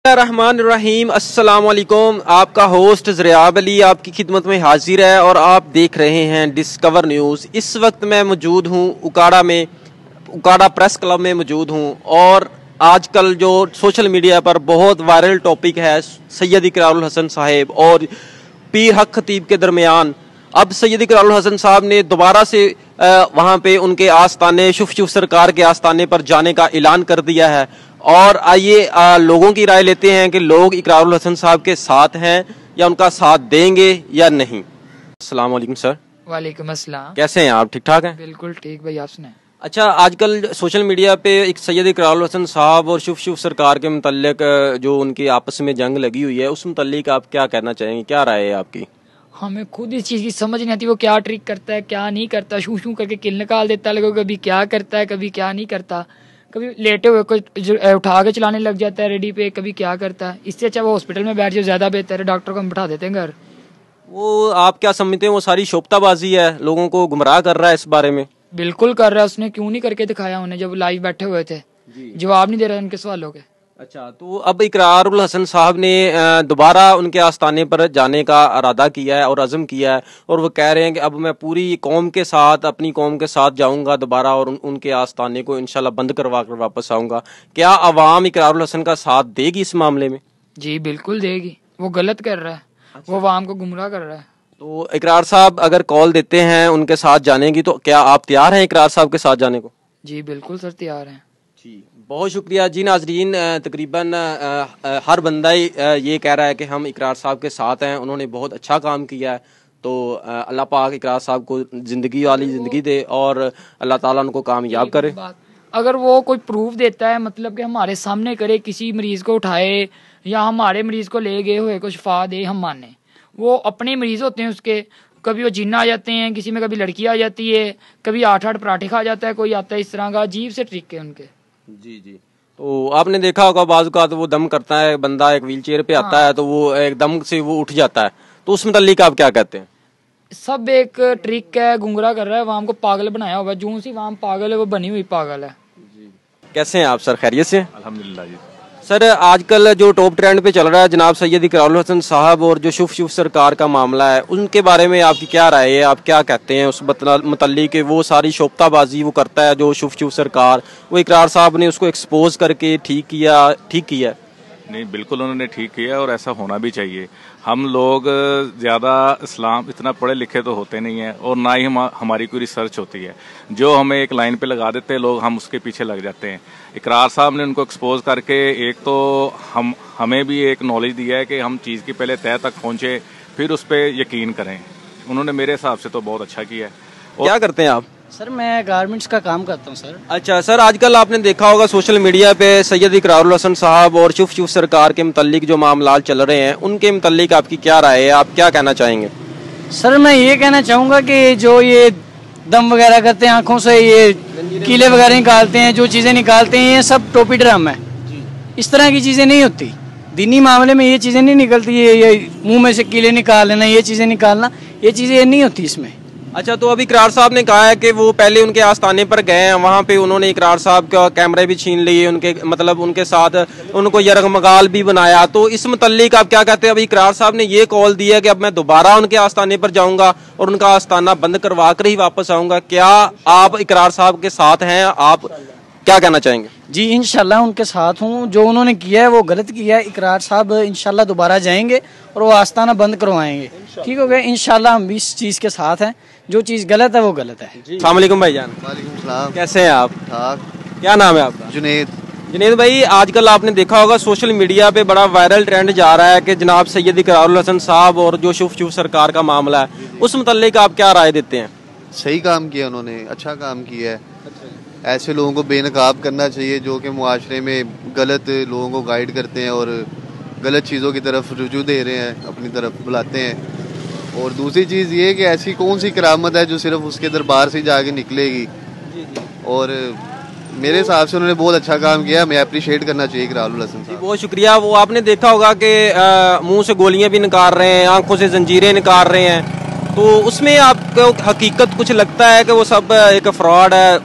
रहमान रहीम। अस्सलाम वालेकुम। आपका होस्ट ज़रियाब अली आपकी खिदमत में हाजिर है और आप देख रहे हैं डिस्कवर न्यूज़। इस वक्त मैं मौजूद हूँ उकाड़ा प्रेस क्लब में मौजूद हूँ और आजकल जो सोशल मीडिया पर बहुत वायरल टॉपिक है सैयद इकरारुल हसन साहब और पीर हक खतीब के दरमियान। अब सैयद इकरारुल हसन साहब ने दोबारा से वहाँ पे उनके आस्ताने शुफ सरकार के आस्ताने पर जाने का ऐलान कर दिया है और आइए लोगों की राय लेते हैं कि लोग इकरारुल हसन साहब के साथ हैं या उनका साथ देंगे या नहीं। अस्सलाम वालेकुम सर। वालेकुम अस्सलाम। कैसे हैं आप? ठीक ठाक हैं? बिल्कुल ठीक भाई, आप सुनाएं। अच्छा, आजकल सोशल मीडिया पे एक सैयद इकरारुल हसन साहब और शुफ सरकार के मुतल्लिक जो उनकी आपस में जंग लगी हुई है उस मुतल्लिक आप क्या कहना चाहेंगे? क्या राय है आपकी? हमें खुद इस चीज़ की समझ नहीं आती वो क्या ट्रिक करता है क्या नहीं करता। शू करके किल निकाल देता है, कभी क्या करता है कभी क्या नहीं करता, कभी लेटे हुए को उठा के चलाने लग जाता है रेडी पे, कभी क्या करता है। इससे अच्छा वो हॉस्पिटल में बैठ जाए ज़्यादा बेहतर है, डॉक्टर को हम बैठा देते हैं घर। वो आप क्या समझते हैं वो सारी शोपताबाजी है, लोगों को गुमराह कर रहा है इस बारे में? बिल्कुल कर रहा है। उसने क्यों नहीं करके दिखाया उन्हें जब लाइव बैठे हुए थे? जवाब नहीं दे रहा उनके सवालों के। अच्छा, तो अब इकरारुल हसन साहब ने दोबारा उनके आस्थाने पर जाने का इरादा किया है और अज़म किया है और वो कह रहे हैं कि अब मैं पूरी कौम के साथ अपनी कौम के साथ जाऊंगा दोबारा और उनके आस्थाने को इंशाल्लाह बंद करवा कर वापस आऊंगा। क्या अवाम इकरारुल हसन का साथ देगी इस मामले में? जी बिल्कुल देगी। वो गलत कर रहा है। अच्छा। वो अवाम को गुमराह कर रहा है। तो इकरार साहब अगर कॉल देते हैं उनके साथ जाने की तो क्या आप तैयार हैं इकरार साहब के साथ जाने को? जी बिल्कुल सर, तैयार हैं। जी बहुत शुक्रिया जी। नाजरीन, तकरीबन हर बंदा ये कह रहा है कि हम इकरार साहब के साथ हैं, उन्होंने बहुत अच्छा काम किया है। तो अल्लाह पाक इकरार साहब को ज़िंदगी वाली ज़िंदगी दे और अल्लाह ताला उनको कामयाब करे। अगर वो कोई प्रूफ देता है, मतलब कि हमारे सामने करे, किसी मरीज़ को उठाए या हमारे मरीज़ को ले गए हुए को शिफा दे, हम माने। वो अपने मरीज़ होते हैं उसके, कभी वो जिन्न आ जाते हैं, किसी में कभी लड़की आ जाती है, कभी 8-8 पराठे खा जाता है, कोई आता है इस तरह का अजीब से ट्रिक है उनके। जी। तो आपने देखा होगा बाज़ औक़ात वो दम करता है, बंदा एक व्हील चेयर पे आता है तो वो एक दम से वो उठ जाता है, तो उस मुतल्लिक आप क्या कहते हैं? सब एक ट्रिक है, गुमराह कर रहा है, वहां को पागल बनाया हुआ है। जूं सी वहां पागल है वो बनी हुई पागल है। जी। कैसे हैं आप सर? खैरियत से? अल्हम्दुलिल्लाह जी। सर, आजकल जो टॉप ट्रेंड पे चल रहा है जनाब सैयद इकरारुल हसन साहब और जो शुफ सरकार का मामला है, उनके बारे में आपकी क्या राय है? आप क्या कहते हैं उस मुतल्लिक कि वो सारी शोपताबाजी वो करता है जो शुफ सरकार, वो इकरार साहब ने उसको एक्सपोज करके ठीक किया? नहीं, बिल्कुल उन्होंने ठीक किया और ऐसा होना भी चाहिए। हम लोग ज़्यादा इस्लाम इतना पढ़े लिखे तो होते नहीं हैं और ना ही हमारी कोई रिसर्च होती है। जो हमें एक लाइन पे लगा देते हैं लोग, हम उसके पीछे लग जाते हैं। इकरार साहब ने उनको एक्सपोज करके एक तो हमें भी एक नॉलेज दिया है कि हम चीज़ की पहले तह तक पहुँचे फिर उस पर यकीन करें। उन्होंने मेरे हिसाब से तो बहुत अच्छा किया है। क्या करते हैं आप? सर मैं गारमेंट्स का काम करता हूँ सर। अच्छा सर, आजकल आपने देखा होगा सोशल मीडिया पे सैयद इकरारुल हसन साहब और शुफ सरकार के मुतल्लिक जो मामला चल रहे हैं उनके मुतल्लिक आपकी क्या राय है? आप क्या कहना चाहेंगे? सर मैं ये कहना चाहूँगा कि जो ये दम वगैरह करते हैं, आँखों से ये कीले वगैरह निकालते हैं, जो चीज़ें निकालते हैं, ये सब टोपी ड्रामा है। इस तरह की चीज़ें नहीं होती दीनी मामले में, ये चीज़ें नहीं निकलती। ये मुँह में से कीले निकाल लेना, ये चीज़ें निकालना, ये चीज़ें नहीं होती इसमें। अच्छा, तो अभी इकरार साहब ने कहा है कि वो पहले उनके आस्थाने पर गए हैं, वहाँ पे उन्होंने इकरार साहब का कैमरे भी छीन लिए, उनके मतलब उनके साथ उनको यरगमगाल भी बनाया। तो इस मुतल्लिक आप क्या कहते हैं? अभी इकरार साहब ने ये कॉल दिया कि अब मैं दोबारा उनके आस्थाने पर जाऊंगा और उनका आस्थाना बंद करवा कर ही वापस आऊंगा। क्या आप इकरार साहब के साथ हैं? आप क्या कहना चाहेंगे? जी इंशाल्लाह उनके साथ हूँ। जो उन्होंने किया है वो गलत किया है। इकरार साहब इंशाल्लाह दोबारा जाएंगे और वो आस्थाना बंद करवाएंगे। ठीक हो गया? इंशाल्लाह हम इस चीज़ के साथ हैं। जो चीज़ गलत है वो गलत है। अस्सलाम वालेकुम भाईजान। वालेकुम सलाम। कैसे हैं आप? ठाक। क्या नाम है आपका? जुनेद भाई, आजकल आपने देखा होगा सोशल मीडिया पे बड़ा वायरल ट्रेंड जा रहा है कि जनाब सैयद इकरारुल हसन साहब और जो शुफ सरकार का मामला है, उस मुतल्लिक आप क्या राय देते हैं? सही काम किया उन्होंने, अच्छा काम किया है। ऐसे लोगों को बेनकाब करना चाहिए जो कि मुआशरे में गलत लोगों को गाइड करते हैं और गलत चीज़ों की तरफ रुजू दे रहे हैं, अपनी तरफ बुलाते हैं। और दूसरी चीज़ ये कि ऐसी कौन सी करामत है जो सिर्फ उसके दरबार से जाके निकलेगी। और मेरे हिसाब से उन्होंने बहुत अच्छा काम किया, मैं अप्रिशिएट करना चाहिए इकरारुल हसन साहब। बहुत शुक्रिया। वो आपने देखा होगा कि मुंह से गोलियां भी निकाल रहे हैं, आंखों से जंजीरें निकाल रहे हैं, तो उसमें आपको हकीकत कुछ लगता है कि वो सब एक फ्रॉड है?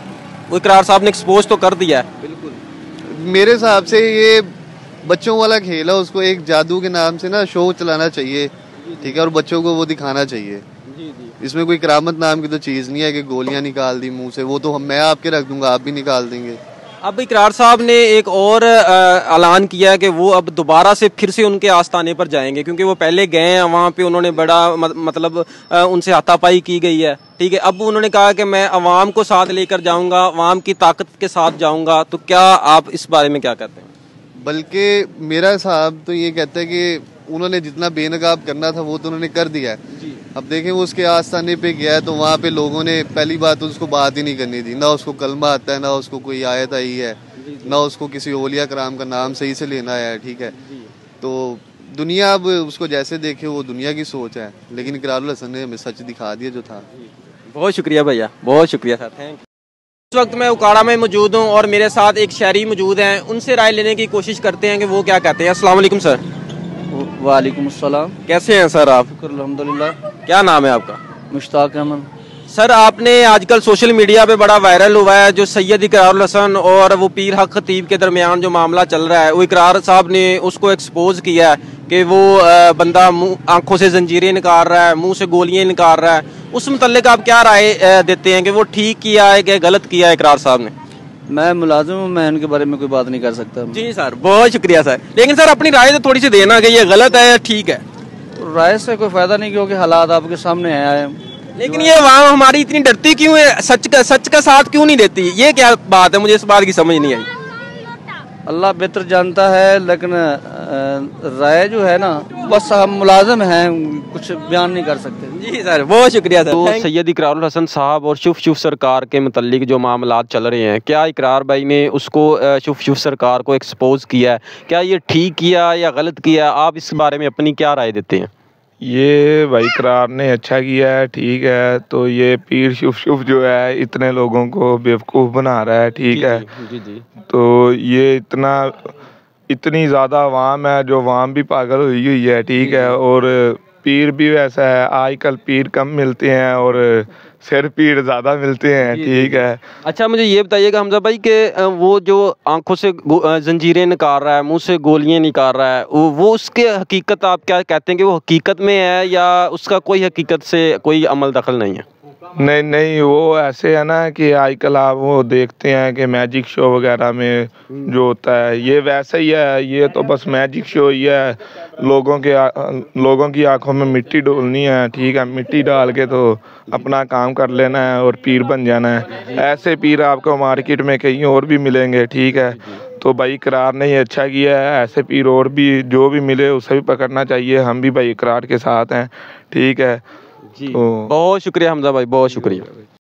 वो इकरार साहब ने एक्सपोज तो कर दिया है। बिल्कुल मेरे हिसाब से ये بچوں والا کھیل ہے, اس کو ایک جادو کے نام سے نا شو چلانا چاہیے, ٹھیک ہے, اور بچوں کو وہ دکھانا چاہیے. اس میں کوئی کرامت نام کی تو چیز نہیں ہے کہ گولیاں نکال دی منہ سے, وہ تو میں آپ کے رکھ دوں گا, آپ بھی نکال دیں گے. اب اقرار صاحب نے ایک اور اعلان کیا ہے کہ وہ اب دوبارہ سے پھر سے ان کے آستانے پر جائیں گے, کیونکہ وہ پہلے گئے ہیں وہاں پہ, انہوں نے بڑا مطلب ان سے ہاتھا پائی کی گئی ہے, ٹھیک ہے. اب انہوں نے کہا کہ میں عوام کو ساتھ لے کر جاؤں گا, عوام کی طاقت کے ساتھ جاؤں گا. تو کیا آپ اس بارے میں کیا کہتے ہیں؟ بلکہ میرا حساب تو یہ کہتا ہے کہ انہوں نے جتنا بے نقاب کرنا تھا وہ تو انہوں نے کر دیا ہے. اب دیکھیں وہ اس کے آستانے پہ گیا ہے تو وہاں پہ لوگوں نے پہلی بات تو اس کو بات ہی نہیں کرنی تھی, نہ اس کو کلمہ آتا ہے, نہ اس کو کوئی آیت آئی ہے, نہ اس کو کسی اولیاء کرام کا نام صحیح سے لینا ہے, ٹھیک ہے. تو دنیا اب اس کو جیسے دیکھے وہ دنیا کی سوچ ہے, لیکن اقرار الحسن نے ہمیں سچ دکھا دیا جو تھا. بہت شکریہ بھیا, بہت شکریہ سر, تھینک یو. اس وقت میں اکاڑا میں موجود ہوں اور میرے ساتھ ایک شہری موجود ہیں, ان سے رائے لینے کی کوشش کرتے ہیں کہ وہ کیا کہتے ہیں. السلام علیکم سر. وعلیکم السلام. کیسے ہیں سر آپ؟ الحمدللہ. کیا نام ہے آپ کا؟ مشتاق احمد. سر آپ نے آج کل سوشل میڈیا پہ بڑا وائرل ہوا ہے جو سید اقرار الحسن اور وہ پیر حق خطیب کے درمیان جو معاملہ چل رہا ہے, وہ اقرار صاحب نے اس کو ایکسپوز کیا ہے کہ وہ بندہ آنکھوں سے زنجیریں نکال رہا ہے, منہ سے گولیاں نکال رہا ہے. اس متعلق آپ کیا رائے دیتے ہیں کہ وہ ٹھیک کیا ہے کہ غلط کیا ہے اقرار صاحب نے؟ میں ملازم ہوں, میں ان کے بارے میں کوئی بات نہیں کر سکتا. جی سر, بہت شکریہ سر. لیکن سر اپنی رائے تو تھوڑی سی دینا کہ یہ غلط ہے یا ٹھیک ہے. رائے سے کوئی فائدہ نہیں کیونکہ حالات آپ کے سامنے ہیں. لیکن یہ عوام ہماری اتنی ڈرتی کیوں ہے, سچ کا ساتھ کیوں نہیں دیتی, یہ کیا بات ہے؟ مجھے اس بات کی سمجھ نہیں آئی. اللہ بہتر جانتا ہے, لیکن رائے جو ہے نا, بس ہم ملازم ہیں, کچھ بیان نہیں کر سکتے. جی سر, بہت شکریہ سر. تو سید اقرار الحسن صاحب اور شف سرکار کے متعلق جو معاملات چل رہے ہیں, کیا اقرار بھائی نے اس کو شف سرکار کو ایکسپوز کیا ہے, کیا یہ ٹھیک کیا یا غلط کیا؟ آپ اس بارے میں اپنی کیا رائے دیتے ہیں؟ یہ بھائی اقرار نے اچھا کیا ہے, ٹھیک ہے. تو یہ پیر شف جو ہے اتنے لوگوں کو بیوقوف بنا رہا ہے, ٹھیک ہے. تو یہ اتنی زیادہ عوام ہے, جو عوام بھی پاگل ہوئی ہے, ٹھیک ہے. اور پیر بھی ویسا ہے, آج کل پیر کم ملتے ہیں اور سر پیر زیادہ ملتے ہیں, ٹھیک ہے. اچھا مجھے یہ بتائیے گا حمزہ بھائی کہ وہ جو آنکھوں سے زنجیریں نکال رہا ہے, منہ سے گولیاں نکال رہا ہے, وہ اس کے حقیقت آپ کیا کہتے ہیں کہ وہ حقیقت میں ہے یا اس کا کوئی حقیقت سے کوئی عمل دخل نہیں ہے؟ نہیں, وہ ایسے ہے نا کہ آج کل آپ وہ دیکھتے ہیں کہ میجک شو وغیرہ میں جو ہوتا ہے, یہ ویسا ہی ہے. یہ تو بس میجک شو ہی ہے, لوگوں کی آنکھوں میں مٹی ڈولنی ہے, ٹھیک ہے. مٹی ڈال کے تو اپنا کام کر لینا ہے اور پیر بن جانا ہے. ایسے پیر آپ کو مارکیٹ میں کہیں اور بھی ملیں گے, ٹھیک ہے. تو بھائی اقرار نے یہ اچھا کیا ہے, ایسے پیر اور بھی جو بھی ملے اسے بھی پکڑنا چاہیے. ہم بھی بھائی اقرار کے ساتھ ہیں, ٹھیک ہے. جی بہت شکریہ حمزہ بھائی, بہت شکریہ.